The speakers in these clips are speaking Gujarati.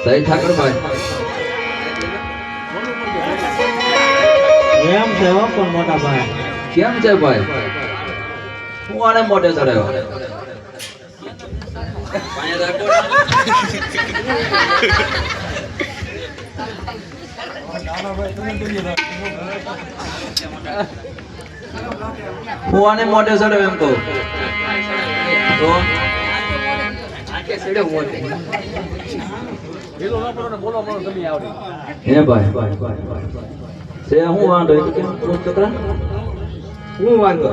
સહી ઠાકરભાઈ એમ છે હો પણ મોટા ભાઈ કેમ છે ભાઈ હું આને મોઢે ચડાવ્યો હું આને મોઢે ચડાવ્યો એમ કહું તો હે ભાઈ છે હું વાંધો કેમ છોકરા હું વાંધો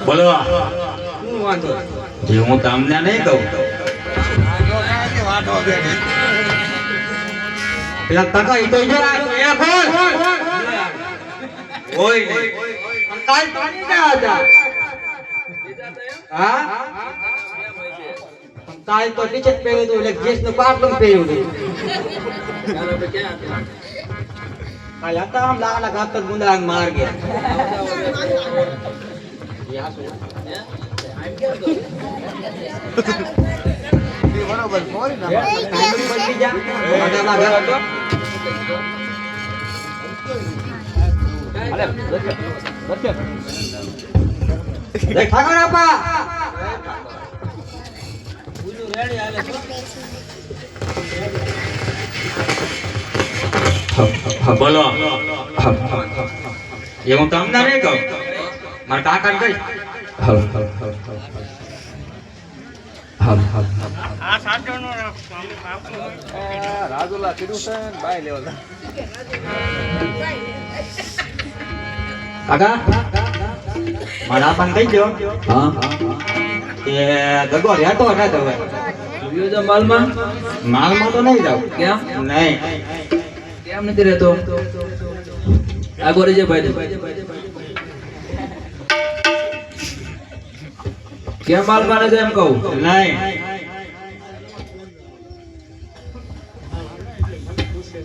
બોલો હું વાંધો એ હું તમને નહીં કહું પેલા કાકા ઈ તો જરા એ બોલ કોઈ નહીં કાલ પાણી ના હતા હા કાલ તો ટીચર પહેર્યું હતું એટલે ગેસ નું પાટલું પહેર્યું હતું કાલ હતા આમ લાલા ગાતર ગુંડા માર ગયા બરોબર સોરી ના બદલી જા મોઢામાં ઘર હતો અલે દેખ ઠાકોર આપા પૂરું રેડી હાલે બોલો એ હું તમને નહીં કહું મારા કાકાને કહીશ હાલ હાલ હાલ હાલ હાલ હાલ આ સાચોનો રાજુલા કીધું છે ને બાય લેવલ કાકા મારા આપા કહી દો હા કે ગગો રહેતો રહેતો હવે જોયો છે માલમાં માલમાં તો નહીં જાવ કેમ નહીં કેમ નથી રહેતો આગો રેજે ભાઈ કેમ માલમાં નથી એમ કહું નહીં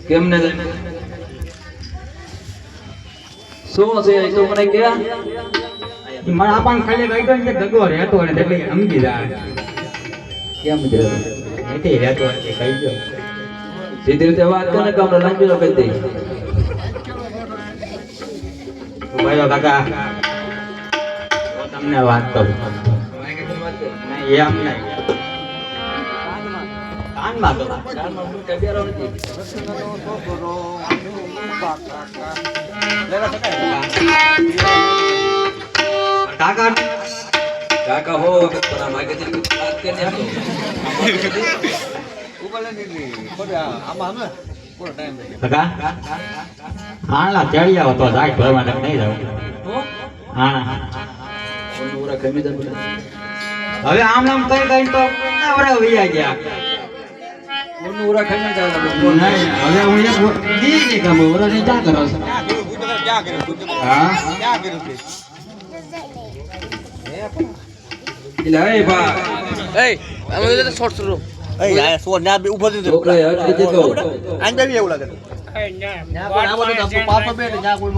કેમ ને શું છે એ તો મને કે મારા આપા ખાલી કહી દો કે ગગો રહેતો ને એટલે સમજી જાય કેમ નથી રહેતો નથી રહેતો એટલે કહી દો સીધી રીતે વાત કરે કે આપણે લાંબી કહી દઈ બોલો કાકા હું તમને વાત કરું નહીં એમ નહીં કાનમાં તો કાકા કાકા હો પણ માગે છે વાત કરીને કાકા આલા તેડી આવો તો જાય ભરવા નહીં જાવ હા ઓરા કમી દે હવે આમ નામ કઈ કઈ તો આવરા વૈયા ગયા ઓરા કમી દે નહીં હવે હું એક દી કામ ઓરા ને જા કરો છો હા એટલે એ બા એ અમે તો શોર્ટ શરૂ એ યાર સો ના બે ઉભો દીધો છોકરા હટ દીધો આંદે બી એવું લાગે એ ના ના પણ આ બધું પાછો બે ને જા કોઈ